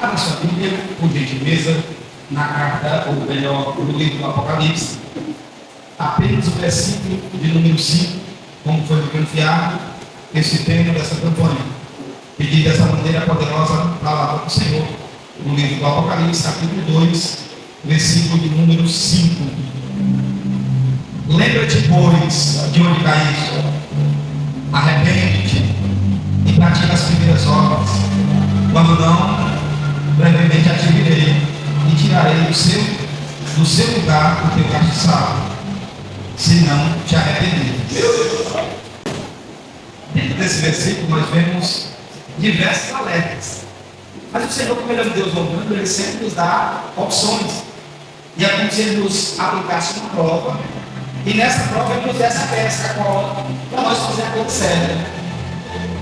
Abra a sua Bíblia, por gentileza, na carta, ou melhor, no livro do Apocalipse, apenas o versículo de número 5, como foi me confiado, esse tema dessa campanha. Pedir dessa maneira poderosa palavra do Senhor, no livro do Apocalipse, capítulo 2, versículo de número 5. Lembra-te, pois, de onde caíste, arrepende-te e pratica as primeiras obras. Quando não, brevemente a te virei e tirarei do seu lugar o teu castiçado, se não te arrependeres. Dentro desse versículo nós vemos diversos alertas. Mas o Senhor, como Ele é um Deus obrando, Ele sempre nos dá opções. E é como se Ele nos aplicasse uma prova. E nessa prova Ele nos dá essa pesca para nós fazer a coisa certa.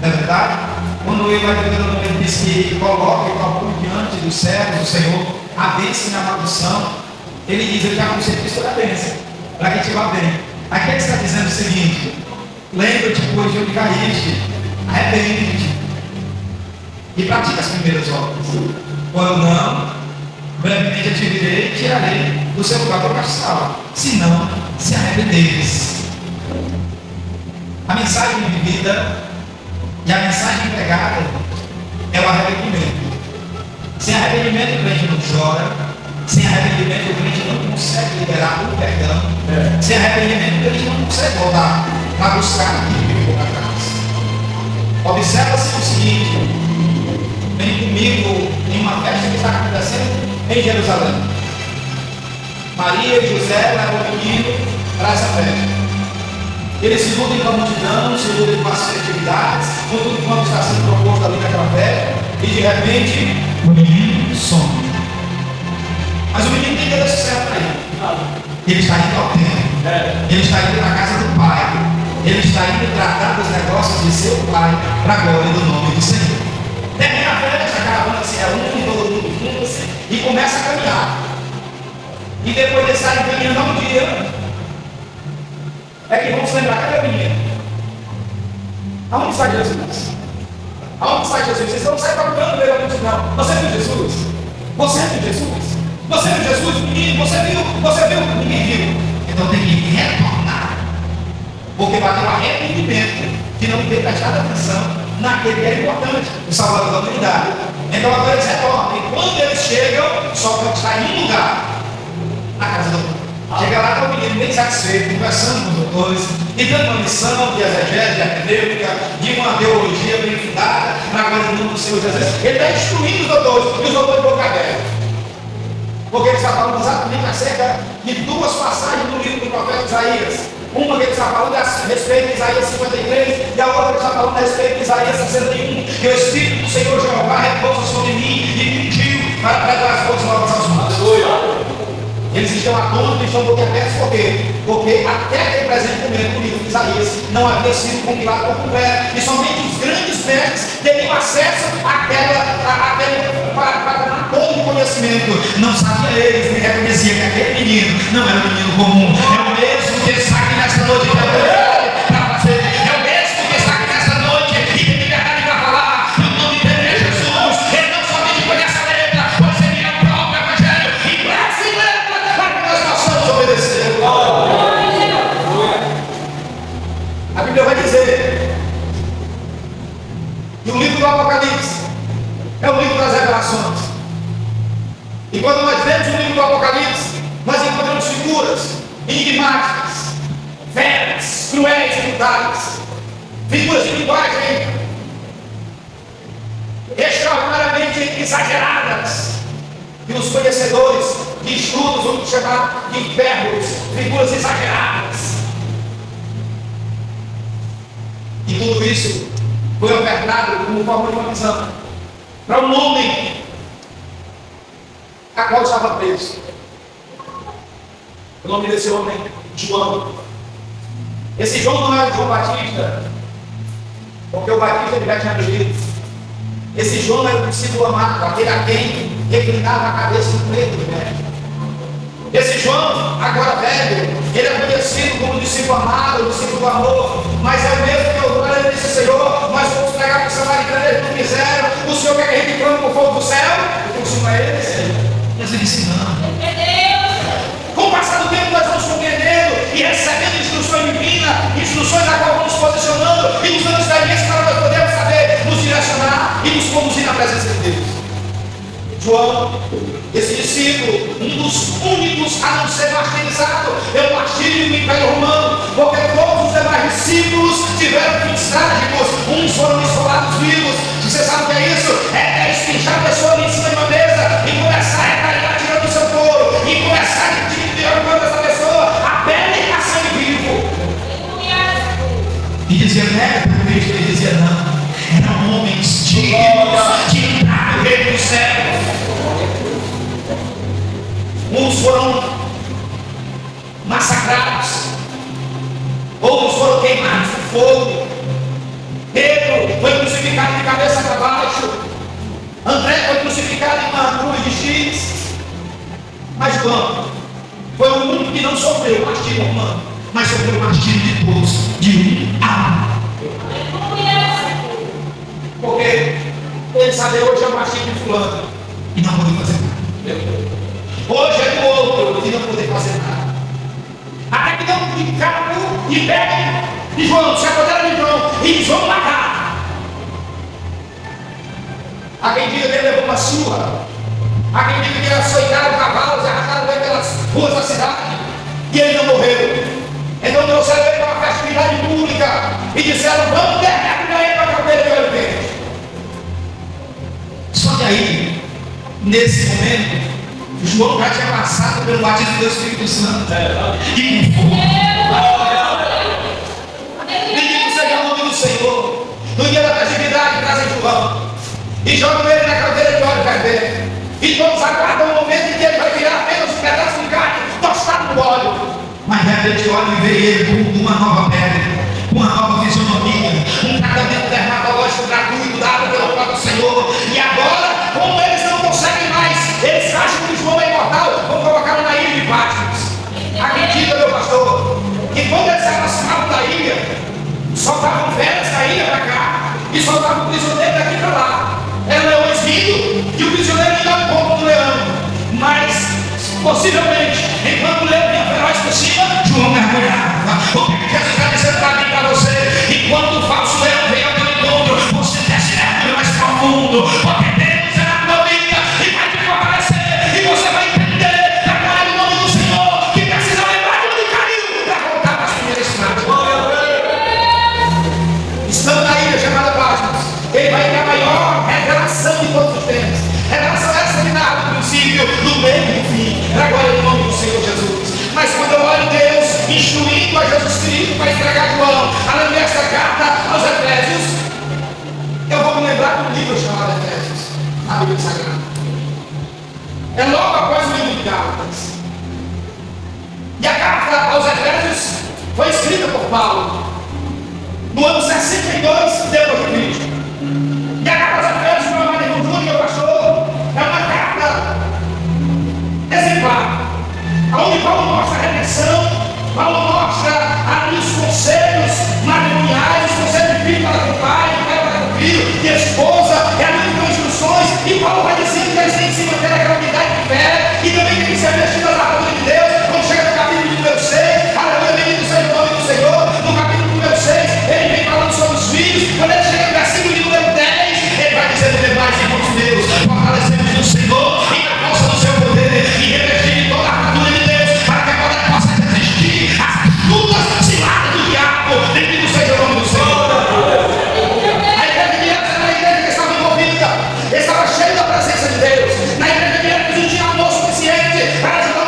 Não é verdade? Quando Ele diz que coloca e coloca diante dos servos do Senhor a bênção e a maldição, Ele diz que a consequência da bênção, para que te vá bem. Aqui Ele está dizendo o seguinte: lembra-te, pois, de onde caíste, arrepende-te e pratica as primeiras obras. Quando não, brevemente eu te virei e tirarei do seu lugar para castiçá-lo, se não se arrependeres. A mensagem vivida e a mensagem pregada é o arrependimento. Sem arrependimento o crente não chora. Sem arrependimento o crente não consegue liberar o perdão. Sem arrependimento o crente não consegue voltar para buscar aquilo que ficou para trás. Observa-se o seguinte: vem comigo em uma festa que está acontecendo em Jerusalém. Maria e José levam o menino para essa festa. Eles se iludem com a multidão, se iludem com as festividades, com tudo quanto está sendo proposto ali naquela festa, e de repente o menino some. Mas o menino tem que dar sucesso para ele. Ele está indo ao templo, ele está indo na casa do pai, ele está indo tratar dos negócios de seu pai, para a glória do nome do Senhor. Termina a festa, a caravana se reúne, todo mundo junto-se e começa a caminhar. E depois de sair caminhando há um dia, é que vamos lembrar, cadê o menino? Aonde está Jesus? Aonde está Jesus? Vocês não saem procurando ver a multidão. Você viu Jesus? Você viu Jesus? Você viu Jesus, menino? Você viu? Ninguém viu. Então tem que retornar. Porque bateu arrependimento de não ter prestado atenção naquele que era importante, o Salvador da humanidade. Então agora eles retornam. E quando eles chegam, só pode estar em um lugar, na casa do pai. Chega lá, está o menino bem satisfeito, conversando com os doutores, e dando uma lição de exegese, de hermenêutica, de uma teologia bem fundada, na glória do nome do Senhor Jesus. Ele está instruindo os doutores, e os doutores de boca aberta. Porque ele está falando exatamente acerca de duas passagens do livro do profeta Isaías. Uma que ele está falando a respeito de Isaías 53, e a outra que ele está falando a respeito de Isaías 61, que o Espírito do Senhor Jeová repousa sobre mim e pediu para pregar as boas novas aos maus. Eles estão atônitos e estão boquiabertos, por quê? Porque até aquele presente momento, o livro de Isaías não havia sido compilado por completo, e somente os grandes mestres teriam acesso para todo o conhecimento. Não sabia eles, nem reconhecia que aquele menino não era um menino comum. É o mesmo que está aqui nesta noite para fazer. É o mesmo que está aqui nesta noite e tem liberdade para falar. E o nome dele é Jesus. Ele não somente conhece a letra, pois ele é o próprio Evangelho e brasileiro. Obedecer. A Bíblia vai dizer que o livro do Apocalipse é o livro das revelações. E quando nós vemos o livro do Apocalipse, nós encontramos figuras enigmáticas, feras, cruéis e brutais, figuras de linguagem extraordinariamente exageradas, que os conhecedores de estudos vão chamar de hipérboles, figuras exageradas. E tudo isso foi ofertado como forma de uma visão para um homem a qual estava preso. O nome desse homem, João. Esse João não era João Batista, porque o Batista ele já tinha morrido. Esse João era o discípulo amado, aquele a quem reclinava a cabeça no preto do mestre. Esse João, agora velho, ele é conhecido como discípulo amado, discípulo do amor, mas é o mesmo que eu disse: Senhor, nós vamos pregar para o samaritano, eles não quiseram. O Senhor quer que a gente clame com o fogo do céu? estamos ensinando. Com o passar do tempo, nós vamos compreendendo e recebendo instruções divinas, instruções a qual vamos posicionando e usando experiência para nós podermos saber nos direcionar e nos conduzir na presença de Deus. João, esse discípulo, um dos únicos a não ser martirizado, é o martírio do Império Romano, porque todos os demais discípulos tiveram fins trágicos, uns foram escolados vivos. Você sabe o que é isso? É espinchar a pessoa ali em cima de uma mesa e começar a retalhar tirando o seu couro, e começar a tirar essa pessoa a pele a sangue vivo. E dizia, né? Ele dizia, não. Eram homens dignos de entrar no reino dos céus. Uns foram massacrados, outros foram queimados no fogo. Pedro foi crucificado de cabeça para baixo. André foi crucificado em uma cruz de X. Mas João foi o único que não sofreu o martírio romano, mas sofreu o martírio de todos, de um a um. Porque ele sabia, hoje é o martírio de fulano e não poder fazer nada. Hoje é do outro e não poder fazer nada. Até que deu um de cabo e pega de João, se apodera de João e João matar. Há quem diga que ele levou uma surra. Há quem diga que ele açoitaram cavalos e arrastaram ele pelas ruas da cidade. E ele não morreu. Então trouxeram ele para uma festividade pública e disseram, vamos derrubar ele para a cabeça de olho verde. Só que aí, nesse momento, João já tinha passado pelo batismo do Espírito Santo e com fogo. Bendito seja o nome do Senhor. No dia da festividade trazem João e jogam ele na cadeira de óleo fervente, e todos aguardam o momento em que ele vai virar apenas um pedaço de carne tostado no óleo. Mas de repente olham e vê ele com uma nova pele, com uma nova fisionomia, um tratamento dermatológico gratuito dado pelo próprio Senhor. E agora, como eles não conseguem mais, eles acham que João é imortal, vão colocá-lo na ilha de Patmos. Acredita, meu pastor, que quando eles se aproximavam da ilha, soltavam velas da ilha para cá e soltavam o prisioneiro daqui para lá. Eram leões vindo e o prisioneiro ia dar um pouco do leão, mas possivelmente, enquanto o leão vinha feroz por cima, João mergulhava. O que Jesus está dizendo para mim e para você? E quando o falso leão vem ao teu encontro, você desce mergulho mais profundo, porque Deus é a tua vida e vai te fortalecer, e você vai entender a glória do nome do Senhor, que precisa lembrar de onde caiu para voltar para as primeiras estradas. Estamos na ilha chamada Patmos. Ele vai ter a maior revelação de todos os tempos. Revelação essa que narra do princípio, do meio e do fim. Era agora no nome do Senhor Jesus. Mas quando eu olho Deus instruindo a Jesus Cristo para entregar João, além desta carta aos Efésios, eu vou me lembrar de um livro chamado Efésios, na Bíblia Sagrada. É logo após o livro de Gálatas. E a carta aos Efésios foi escrita por Paulo no ano 62 depois de Cristo. E a carta aos Efésios, meu amado irmão Júnior, meu pastor, é uma carta exemplar, onde Paulo mostra a redenção, Paulo mostra ali os conselhos matrimoniais, os conselhos de filho para com o pai, de pai para com o filho, de esposa, é ali com instruções, e Paulo vai dizendo que eles têm que se manter naquela unidade de fé, e também tem que ser vestido da armadura de Deus. Quando chega no capítulo de número 6, aleluia, bendito seja o nome do Senhor. No capítulo número 6, ele vem falando sobre os filhos. Quando ele chega no versículo de número 10, ele vai dizendo demais, irmãos de Deus, fortalecemos no Senhor e na força do seu poder, e revestir de toda a armadura de Deus, para que agora possa resistir às astutas ciladas do diabo. Bendito seja o nome do Senhor. A igreja de Efésios era a igreja que estava envolvida, estava cheia da presença de Deus. Na igreja de Efésios não tinha amor suficiente para ajudar o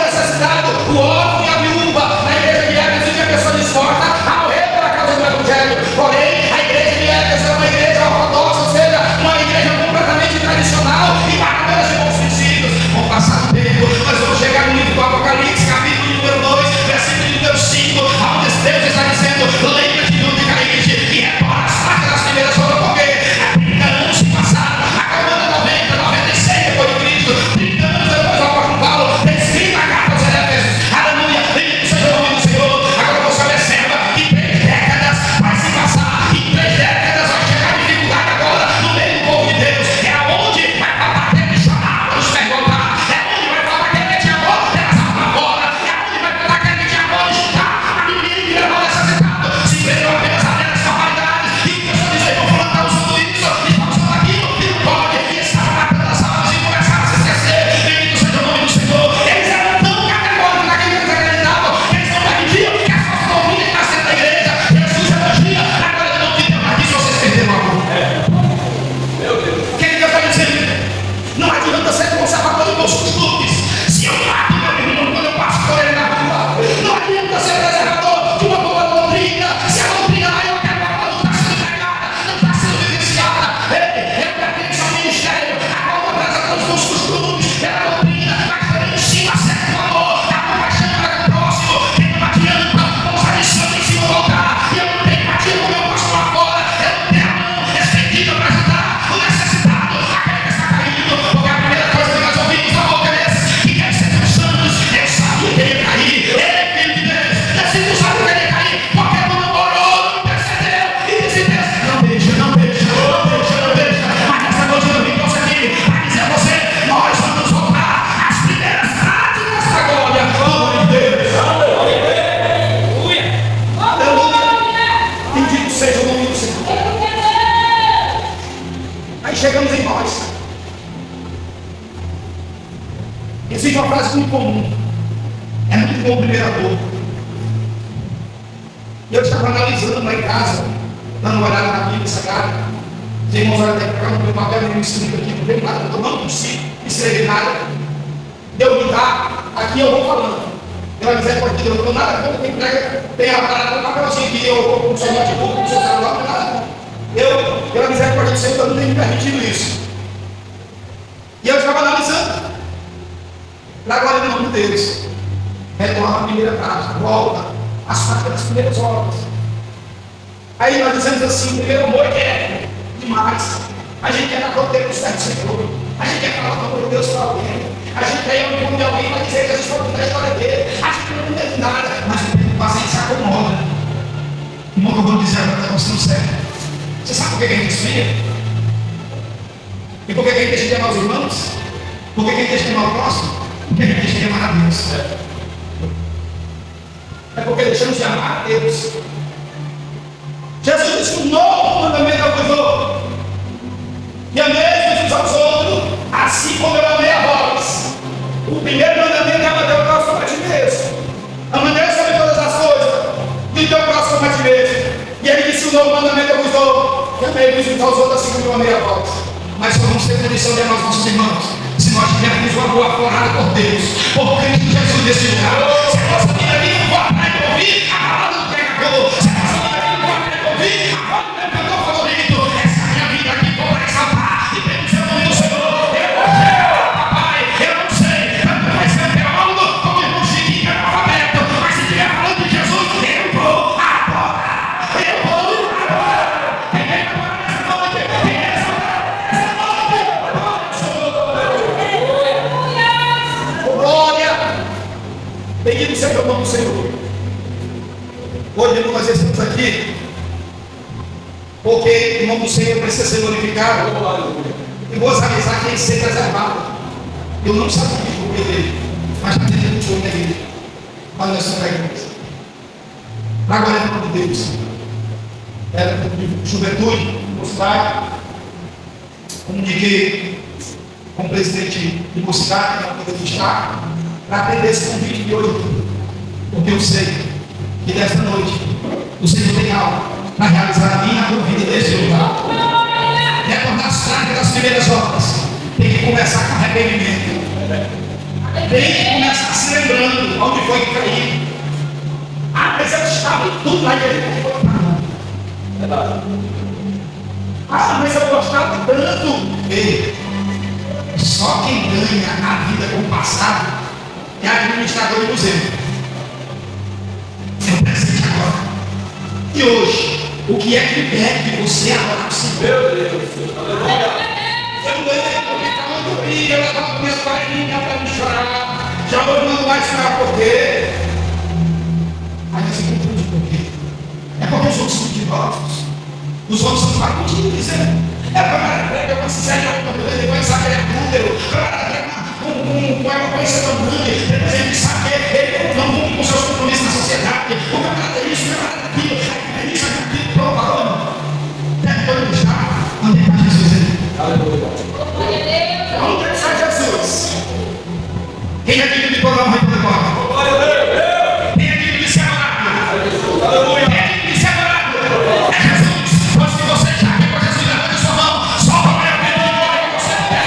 costumes, pela doutrina, mas também ensina acerca do amor, da compaixão para o próximo, que não adianta usar isso em cima do altar. E eu não tenho empatia com o meu pastor lá fora, eu não tenho a mão estendida para ajudar o necessitado, aquele que está caído, porque a primeira coisa que nós ouvimos da boca desses que quer ser cristãos, eu sabia que ele ia cair, ele é filho de Deus, decidiu saber que ele ia cair, porque não orou, não intercedeu, e disse Deus, não deixa, não deixa, não deixa, não deixa. Mas nessa noite eu vim trouxe aqui para dizer a você, nós vamos voltar às primeiras práticas da glória, glória de Deus. Aleluia. Aleluia. Bendito seja o nome do Senhor. Aí chegamos em nós. Existe uma frase muito comum. É muito bom o primeiro amor. E eu estava analisando lá em casa, dando uma olhada na Bíblia Sagrada. Os irmãos olham até para cá, no meu papel, eu escrito aqui, não veio nada, eu não consigo escrever nada. Deu me dar, aqui eu vou falando. Pela misericórdia de Deus, eu não nada contra quem prega, tem a parada no papelzinho que eu vou com o seu notebook, com o seu celular, não é nada. Eu, pela misericórdia do Senhor, eu não tenho me permitido isso. E eu estava analisando. Para agora, em nome de Deus, retorna a primeira prática, volta às práticas das primeiras obras. Aí nós dizemos assim: primeiro amor é demais. A gente quer dar conteúdo do Senhor, a gente quer falar do amor de Deus para alguém, a gente quer ir ao encontro de alguém para dizer que a gente vai contar a história dele, a gente não entende nada, mas o tempo passa e a gente se acomoda. Irmão, que eu vou dizer agora, você não serve. Você sabe por que a gente esfria? E por que a gente deixa de amar os irmãos? Por que a gente deixa de amar o próximo? Porque a gente deixa de amar a Deus. É porque deixamos de amar a Deus. Jesus disse: um novo mandamento eu vos dou, que ameis uns aos outros, assim como eu amei a vós. O primeiro mandamento é amar teu próximo a ti mesmo. Ama Deus sobre todas as coisas, e o teu próximo a ti mesmo. E ele disse: um novo mandamento eu vos dou, que ameis uns aos outros, assim como eu amei a vós. Mas só vamos ter condição de amar os nossos irmãos se nós tivermos uma boa fornada por Deus, por Cristo Jesus nesse lugar. Se a nossa vida aqui não for atrás de ouvir a palavra do pregador, se a nossa vida aqui não for atrás de ouvir a voz do meu cantor favorito, essa minha vida aqui for para exaltar e bendizer o nome do Senhor. Eu não sei, papai, eu não sei, tanto vai ser teólogo como irmão Chiquinho analfabeto, mas se estiver falando de Jesus, eu vou agora. Eu vou agora. Quem é agora nessa noite? Quem é essa noite? Bendito seja o nome do Senhor. Hoje nós estamos aqui porque o nome do Senhor precisa ser glorificado. E vou avisar quem ser preservado. Eu não sabia o que dele, mas está dentro do jogo dele. Mas nós somos igreja. Agora é o nome de Deus. Era de juventude, mostrar, como indiquei, como presidente de mocidade, que é uma coisa de Estado, para atender esse convite de hoje, porque eu sei que desta noite o Senhor tem algo para realizar a minha e a tua vida neste lugar. Retornar as práticas das primeiras obras. Tem que começar com arrependimento. Tem que começar se lembrando onde foi que caiu. Ah, mas eu estava em tudo lá e ele não foi nada. Ah, mas eu gostava tanto. Ei, só quem ganha a vida com o passado é administrador de museu. É o presente agora. E hoje, o que é que impede de você adorar o Senhor? Meu Deus, aleluia. Eu lembro que estava muito bem, eu estava com minhas parinhas para me chorar. Já hoje não vai chorar por quê? Aí você confunde por quê? É porque os outros são mentirosos. Os outros são parecidos. É para a prega uma série, ele vai saber número. Uma eloquência tão grande, depois ele sabe que ele não cumpre com seus compromissos na sociedade. O camarada é isso, o camarada é aquilo, é isso, é aquilo, pronto, parou. Deve todo estar. Onde está Jesus? Aleluia. Onde está Jesus? Quem é digno de toda a honra e toda a glória? Quem é digno de ser adorado? Aleluia. Quem é digno de ser adorado? É Jesus. Pois que você já quer com Jesus levando sua mão, só para a glória que você quer.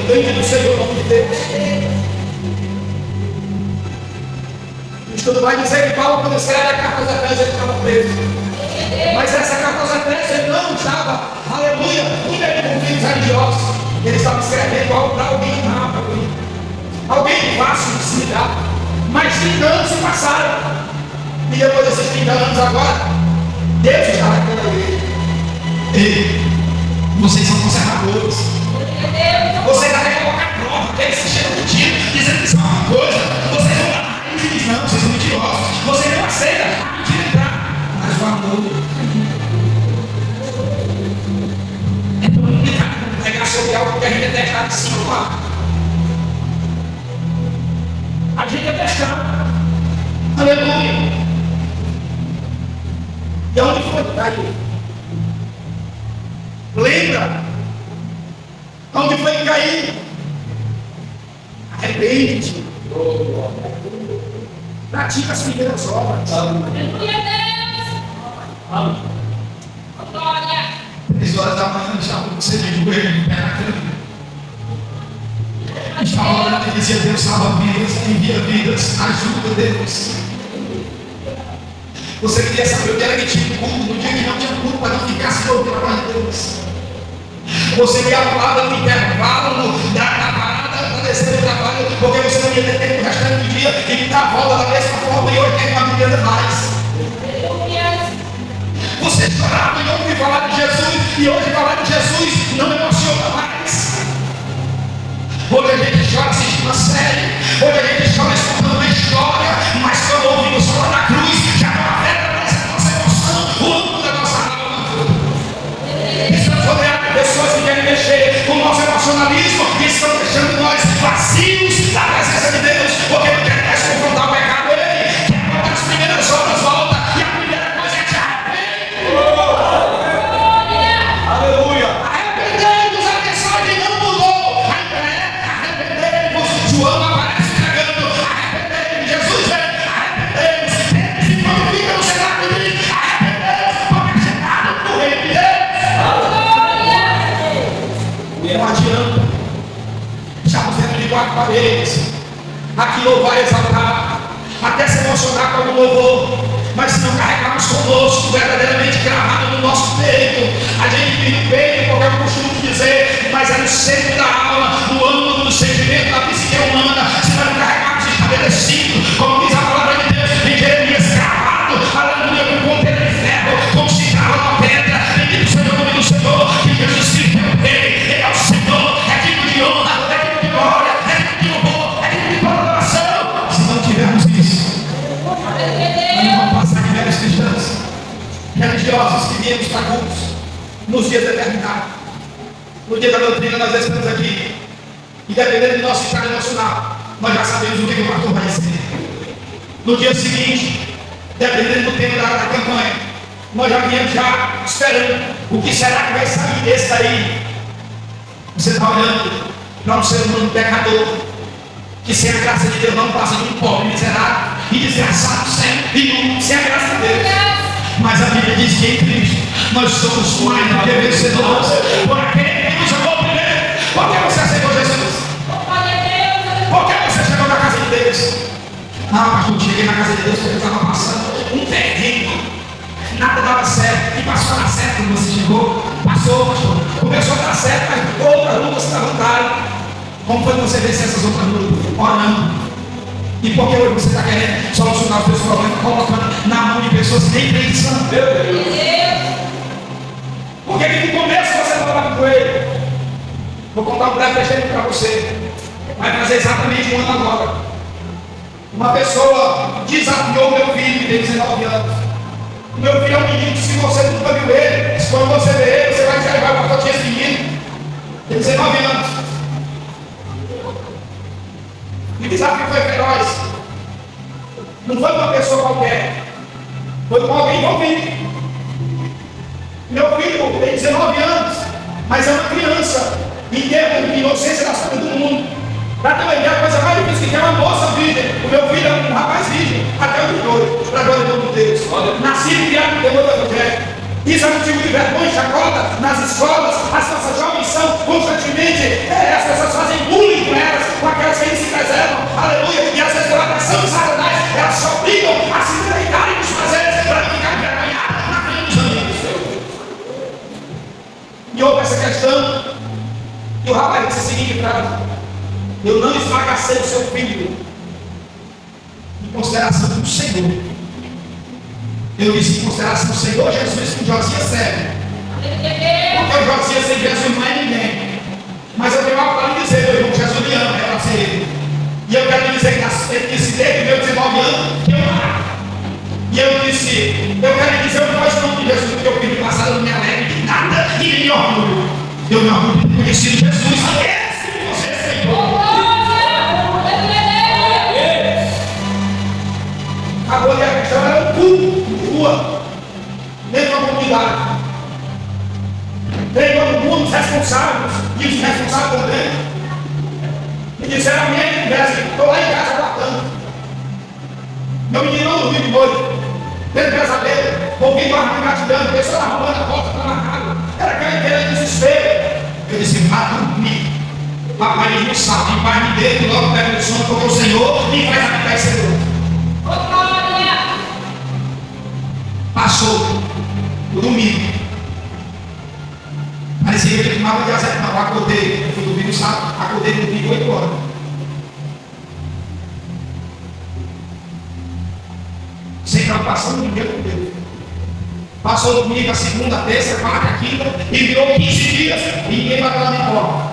Bendito seja o nome de Deus. O estudo vai dizer que Paulo, quando escreve a carta aos Efésios, ele estava preso. Mas essa carta aos Efésios ele não estava, aleluia, muito envolvido com religiosos. Ele estava escrevendo algo para alguém rápido, alguém fácil de se lidar. Mas 30 anos se passaram. E depois desses 30 anos agora, Deus está naquela igreja. Ei, vocês são conservadores. Vocês até colocam a prova, que eles se chegam de tiro, dizendo que são uma coisa. Vocês vão lá e dizem, não, vocês são mentirosos. Vocês não aceitam a mentira entrar. Mas o amor é tão complicado pregar sobre algo que a gente é testado de cima do ar. A gente é testado. Aleluia. E aonde foi que caiu? Lembra? Aonde foi que caiu? Arrepende-te. Pratica as primeiras obras. Aleluia, Deus. Amém. Glória. 3 horas da manhã, já você de joelho, pé na cama. Estava orando e dizia: Deus salva vidas, envia vidas, ajuda Deus. Você queria saber o que era que tinha culto no dia que não tinha culto, para não ficar se ouvindo a palavra de Deus. Você queria a palavra no intervalo, da parada, para descer do trabalho, porque você não ia ter tempo o restante do dia e dar a volta da mesma forma e hoje tem uma vida mais. Você chorava e ouviu falar de Jesus e hoje falar de Jesus não emociona mais. Hoje a gente chora assistindo uma série, hoje a gente chora escutando uma história, mas quando ouvimos falar da cruz, já não afeta mais a nossa emoção, o âmbito da nossa alma. Estamos rodeados de pessoas que querem mexer com o nosso emocionalismo e estão deixando nós vazios da presença de Deus, porque não quer mais confrontar o pecado. Ele quer botar as primeiras horas, volta, e a primeira coisa é te arrepender. Aleluia! Arrependemos, a mensagem não mudou. Arrependemos, João aparece pregando. Arrependemos, Jesus vem. Arrependemos, Deus se glorifica no cenário de mim. Arrependemos, porque é chegado no reino de Deus. Não adianta. Estamos dentro de 4 paredes. Aqui louvar e exaltar, até se emocionar com algum louvor, mas se não carregarmos conosco verdadeiramente gravado no nosso peito, a gente tem no peito, porque eu costumo dizer, mas é no centro da alma, no âmbito do sentimento da psique humana. Se nós não carregarmos estabelecido, como diz a palavra de Deus em Jeremias, gravado, aleluia, com ponteira de ferro, como se grava uma pedra. Bendito seja o nome do Senhor, que Jesus Cristo é o Rei, Ele é o Senhor, é digno de honra, é digno de glória, é digno de louvor, é digno de adoração. Se não tivermos isso, nós vamos passar de velhos cristãos religiosos que viemos para cultos nos dias determinados. No dia da doutrina nós estamos aqui e dependendo do nosso estado emocional, nós já sabemos o que o pastor vai dizer. No dia seguinte, dependendo do tempo da campanha, nós já viemos já esperando o que será que vai sair desse daí. Você está olhando para um ser humano pecador que sem a graça de Deus não passa de um pobre miserável e desgraçado sempre, sem a graça de Deus. Mas a Bíblia diz que em Cristo nós somos mais do que vencedores por aquele que nos amou primeiro. Por que você aceitou Jesus? Por que você chegou na casa de Deus? Ah, pastor, cheguei na casa de Deus porque eu estava passando um terreno, nada dava certo, e passou a dar certo quando você chegou. Passou, pastor, começou a dar certo, mas outras lutas se levantaram. Como foi que você venceu essas outras lutas? Orando. E por que hoje você está querendo solucionar os seus problemas colocando na mão de pessoas que nem pensam? Meu Deus! Por que no começo você falava com ele? Vou contar um breve testemunho para você. Vai fazer exatamente um ano agora. Uma pessoa desafiou meu filho, que tem 19 anos. O meu filho é um menino que, se você nunca viu ele, se quando você vê ele, você vai dizer: vai para a esse menino. Tem 19 anos. E o desafio foi feroz. Não foi uma pessoa qualquer, foi com alguém envolvido. Meu filho tem 19 anos, mas é uma criança em termos de inocência das coisas do mundo. Para ter uma ideia, a coisa mais difícil que é uma moça virgem. O meu filho é um rapaz virgem, até o 18, para a glória de Deus. Nascido e criado no temor do Evangelho. Isso é motivo de vergonha, chacota nas escolas. As nossas jovens são constantemente, as pessoas fazem bullying com elas, com aquelas que eles se preservam, aleluia, e às vezes pela pressão de Satanás, elas só obrigam a se deleitarem nos prazeres para não ficar envergonhadas na frente dos amigos. E houve essa questão, e o rapaz disse a seguinte frase: eu não esmagacei o seu filho em consideração do Senhor. Eu disse em consideração do Senhor Jesus, que o Josias serve. Porque o Josias sem Jesus não é ninguém. Mas eu tenho algo para lhe dizer, meu irmão, Jesus lhe ama, é para ser ele. E eu quero lhe dizer que ele disse desde meus 19 anos que eu amo. E eu disse, eu quero lhe dizer o nós não de Jesus, porque eu filho passado não me alegre de nada e nem me orgulho. Eu me orgulho de ter conhecido Jesus. Esse que você aceitou. Acabou ali a questão, era um culto, rua, dentro da comunidade. Veio todo mundo, os responsáveis, e os responsáveis também. E disseram a minha conversa, estou lá em casa guardando. Meu menino não dormiu de noite, tendo pesadelo, ouvindo a arma engatilhando, pessoa arrumando a porta para marcado. Era aquele desespero. Eu disse, vá dormir. Papai ele não sabe, em paz me dele, logo pega o sono, porque o Senhor me faz habitar esse seguro. Passou o domingo. Parecia que ele tomava de azeite, não, acordei. Eu fui dormir no sábado, acordei no domingo 8 horas. Sem preocupação ninguém com Deus. Passou o domingo, a segunda, a terça, a quarta, a quinta, e virou 15 dias, e ninguém bateu na minha porta.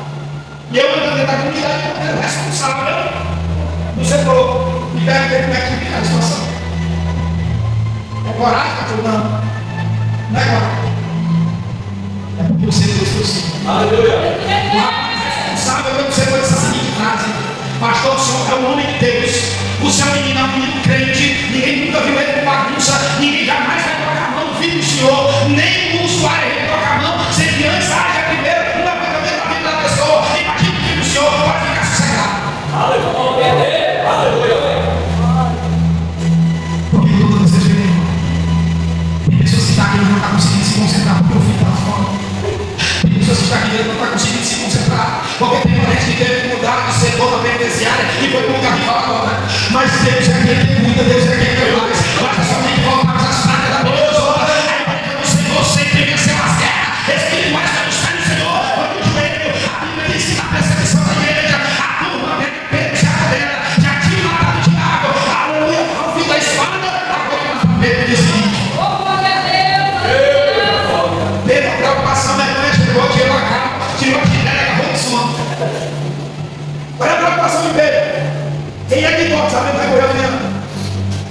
E eu andando dentro da comunidade, eu era responsável do setor. E deve ter como é que fica a situação. É coragem, pastor? Não. Não é coragem. É porque você Deus sim. Aleluia. Mas sabe, eu você pode essa seguinte frase: pastor, o senhor é um homem de Deus. O seu menino é um menino crente. Ninguém nunca viu ele com bagunça. Ninguém jamais vai tocar a mão no filho do senhor. Nem o usuário vai tocar a mão. Se criança haja primeiro um levantamento da vida da pessoa. Imagina o filho do senhor pode ficar sossegado. Aleluia. Aleluia. Porque todas vocês verem. Tem pessoas que estão aqui e não estão conseguindo se concentrar porque o filho está fora. Tem pessoas que estão aqui e não estão conseguindo se concentrar porque tem parente que teve que mudar de setor da penitenciária e foi para um carnaval agora. Mas Deus é quem cuida, Deus é quem faz. Basta somente voltar às práticas da pessoa. A igreja do Senhor sempre venceu as guerras espirituais para buscar no Senhor. Quando o joelho, a Bíblia diz que na perseguição da igreja, a turma vem Pedro já cadeira, já tinha matado o diabo. Aleluia, ao fim da espada, agora Pedro disse: Pedro, a preocupação da igreja chegou, tirou a cara, tirou a chinela e acabou de sono. Olha a preocupação de Pedro. Quem é que pode saber vai morrer amanhã?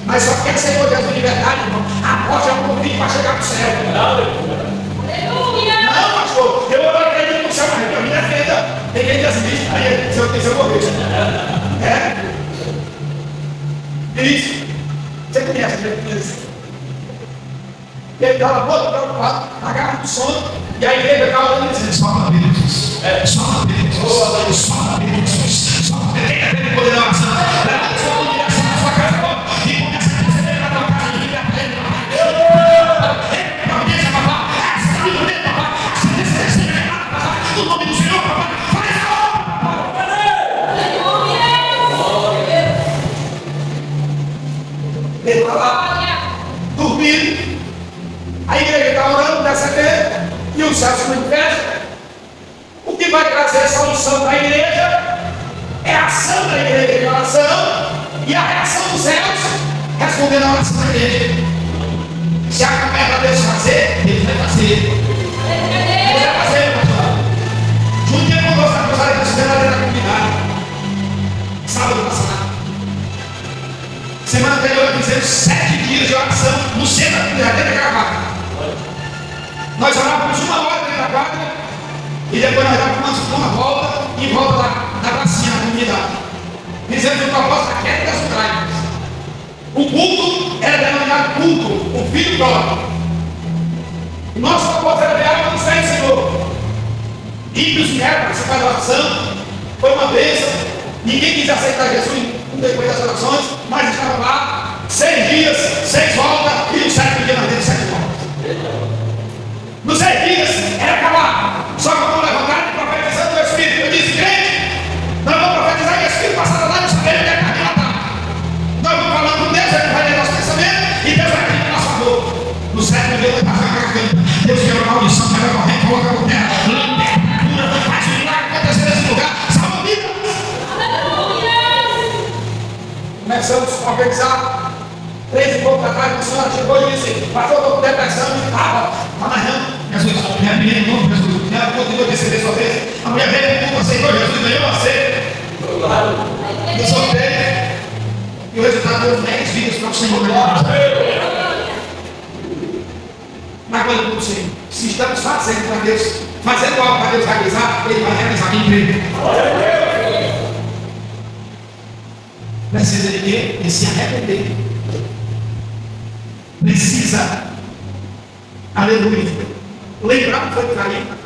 Mas só quer ser Jesus de verdade, irmão. A morte é um convite para chegar para o céu. Aleluia. Não, pastor, eu não acredito no céu, mas me defenda. Tem quem diz assim, aí se eu morrer. Isso. Você conhece a igreja? Ele estava todo preocupado, agarra do sono, e a igreja estava orando e dizendo: só para ver Jesus, só para ver Jesus, só para ver Jesus, só para ver. Quem quer ver o poder da oração? Levanta sua mão em direção à sua casa e começa a receber na tua casa de vida. Deixa, papai, essa é a vida dele, papai, essa é a papai, no nome do Senhor, papai, faz a obra. Ele está lá, dormindo. A igreja está orando dessa vez e o céu se manifesta. O que vai trazer solução para a igreja é a ação da igreja de oração e a reação dos céus respondendo a oração da igreja. Se a caverna Deus fazer, Deus vai fazer. Deus vai fazer, pastor. Um dia eu vou gostar de usar isso dentro da comunidade. Sábado passado. Semana anterior eu fizemos 7 dias de oração no centro da comunidade, dentro da quadra. Nós orávamos 1 hora dentro da quadra e depois nós dávamos uma volta em volta da pracinha da comunidade. Fizemos o propósito da queda das ucrânias. O culto era denominado culto, o filho próprio. Nosso propósito era ver a alma do Senhor. Ímpios vieram participar da oração, foi uma bênção. Ninguém quis aceitar Jesus depois das orações, mas estava lá 6 dias, 6 voltas e no 7º dia nós demos 7 voltas. Nos 6 dias era acabar, só que eu vou levantar e profetizando o Espírito. Eu disse: crente, nós vamos profetizar e o Espírito passará lá e não saber onde é que vai matar. Nós vamos falar com Deus, ele vai ler nosso pensamento e Deus vai vir em nosso favor. No 7º dia nós passamos a Deus quer uma maldição. vai correndo, coloca a terra, cura, faz um milagre acontecer nesse lugar, salva vidas. Aleluia. Começamos a organizar. 3 e pouco atrás, a senhora chegou e disse: pastor, estou com depressão, e estava amarrando. Jesus, minha menina, em nome de Jesus, minha continua a receber sua vez. A mulher veio com você, Senhor Jesus, ganhou você. Eu soltei. E o resultado deu 10 vidas para o Senhor. Mas quando eu disse, se estamos fazendo para Deus, fazendo algo para Deus realizar, Ele vai realizar em breve. Precisa de quê? De se arrepender. Precisa, aleluia, lembrar o que foi traído.